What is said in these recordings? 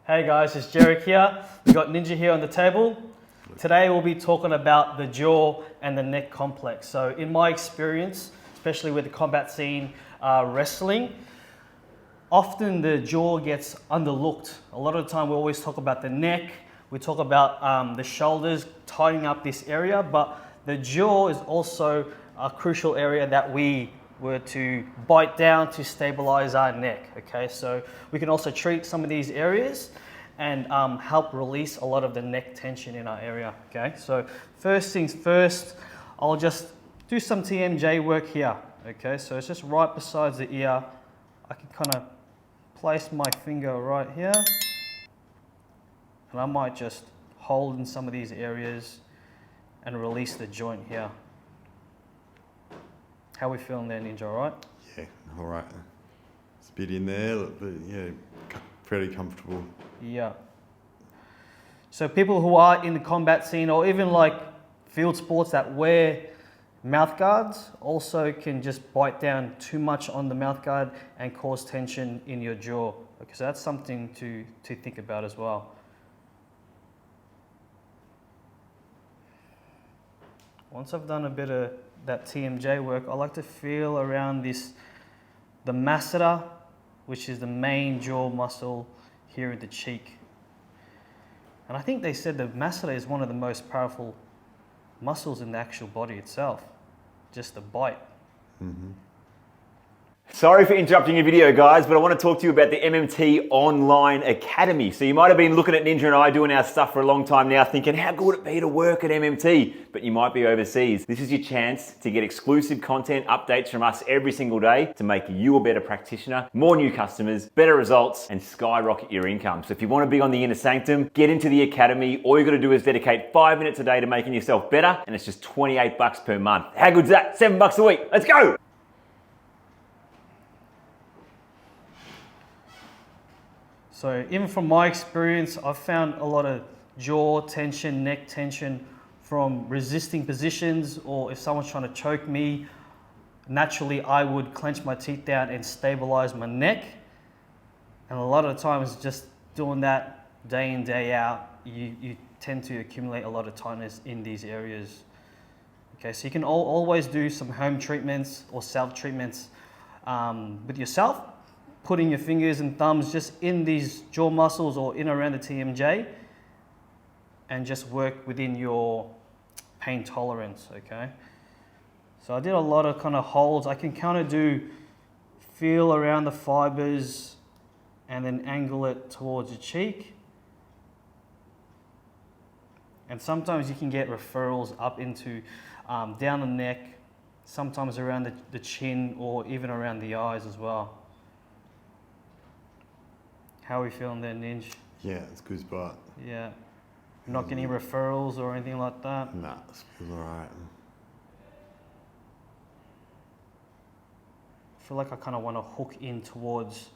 Hey guys, it's Jarek here. We've got Ninja here on the table. Today we'll be talking about the jaw and the neck complex. So in my experience, especially with the combat scene wrestling, often the jaw gets underlooked. A lot of the time we always talk about the neck, we talk about the shoulders, tightening up this area, but the jaw is also a crucial area that we were to bite down to stabilize our neck, okay? So we can also treat some of these areas and help release a lot of the neck tension in our area, okay? So first things first, I'll just do some TMJ work here, okay? So it's just right beside the ear. I can kind of place my finger right here, and I might just hold in some of these areas and release the joint here. How are we feeling there, Ninja, all right? Yeah, all right. It's a bit in there, but yeah, fairly comfortable. Yeah. So people who are in the combat scene or even like field sports that wear mouth guards also can just bite down too much on the mouth guard and cause tension in your jaw. Okay, so that's something to think about as well. Once I've done a bit of that TMJ work, I like to feel around the masseter, which is the main jaw muscle here in the cheek. And I think they said the masseter is one of the most powerful muscles in the actual body itself, just the bite. Mm-hmm. Sorry for interrupting your video, guys, but I want to talk to you about the MMT Online Academy. So you might have been looking at Ninja and I doing our stuff for a long time now, thinking, how good would it be to work at MMT? But you might be overseas. This is your chance to get exclusive content updates from us every single day to make you a better practitioner, more new customers, better results, and skyrocket your income. So if you want to be on the inner sanctum, get into the Academy. All you got to do is dedicate 5 minutes a day to making yourself better, and it's just $28 per month. How good's that? $7 a week. Let's go! So even from my experience, I've found a lot of jaw tension, neck tension from resisting positions, or if someone's trying to choke me, naturally I would clench my teeth down and stabilize my neck. And a lot of the times just doing that day in, day out, you tend to accumulate a lot of tightness in these areas. Okay, so you can always do some home treatments or self-treatments with yourself, putting your fingers and thumbs just in these jaw muscles or in around the TMJ and just work within your pain tolerance, okay? So I did a lot of kind of holds. I can kind of feel around the fibers and then angle it towards your cheek. And sometimes you can get referrals up into down the neck, sometimes around the chin or even around the eyes as well. How are we feeling there, Ninj? Yeah, it's a good spot. Yeah. Not getting referrals or anything like that? Nah, it feels all right. I feel like I kind of want to hook in towards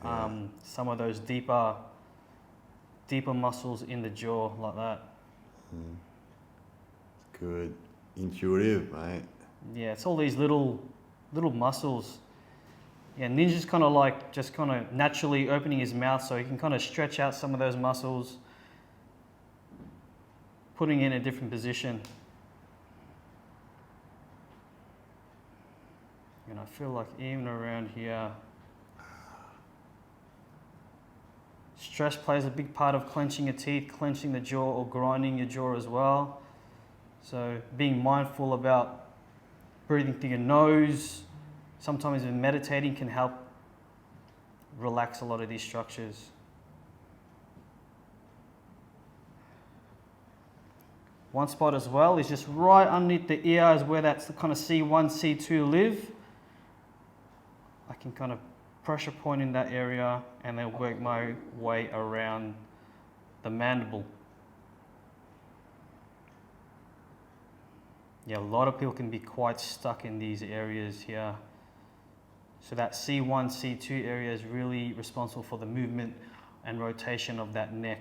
some of those deeper muscles in the jaw like that. Mm. It's good. Intuitive, mate. Yeah, it's all these little muscles. Yeah, Ninja's kind of like just kind of naturally opening his mouth so he can kind of stretch out some of those muscles, putting in a different position. And I feel like even around here, stress plays a big part of clenching your teeth, clenching the jaw or grinding your jaw as well. So being mindful about breathing through your nose, sometimes even meditating can help relax a lot of these structures. One spot as well is just right underneath the ear is where that's the kind of C1, C2 live. I can kind of pressure point in that area and then work my way around the mandible. Yeah, a lot of people can be quite stuck in these areas here. So that C1, C2 area is really responsible for the movement and rotation of that neck.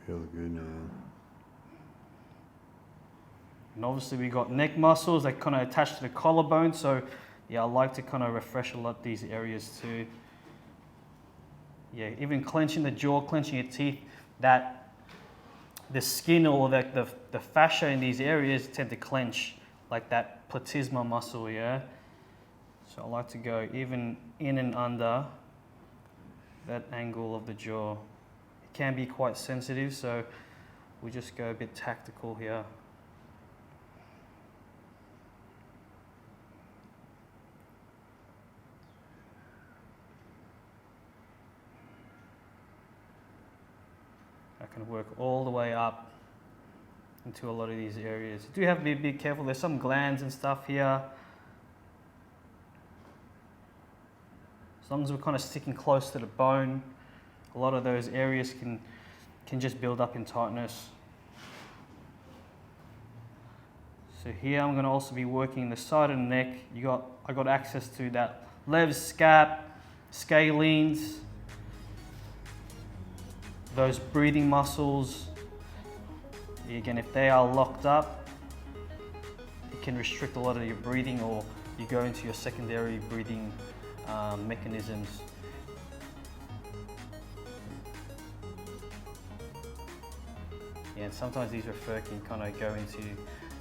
Feels good, man. And obviously we got neck muscles that kind of attach to the collarbone. So yeah, I like to kind of refresh a lot these areas too. Yeah, even clenching the jaw, clenching your teeth, that the skin or the fascia in these areas tend to clench, like that platysma muscle, yeah? So I like to go even in and under that angle of the jaw. It can be quite sensitive, so we just go a bit tactical here. I can work all the way up into a lot of these areas. You do have to be careful. There's some glands and stuff here. As long as we're kind of sticking close to the bone, a lot of those areas can just build up in tightness. So here I'm going to also be working the side of the neck. I got access to that lev scap, scalenes, those breathing muscles. Again, if they are locked up, it can restrict a lot of your breathing, or you go into your secondary breathing mechanisms. Yeah, and sometimes these refer can kind of go into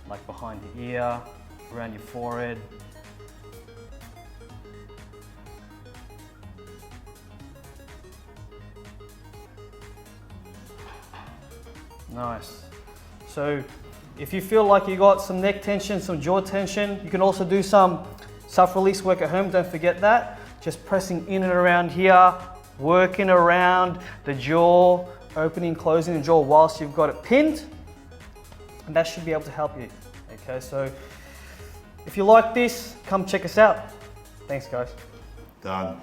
like behind the ear, around your forehead. Nice. So if you feel like you got some neck tension, some jaw tension, you can also do some self-release work at home. Don't forget that. Just pressing in and around here, working around the jaw, opening, closing the jaw whilst you've got it pinned. And that should be able to help you. Okay, so if you like this, come check us out. Thanks, guys. Done.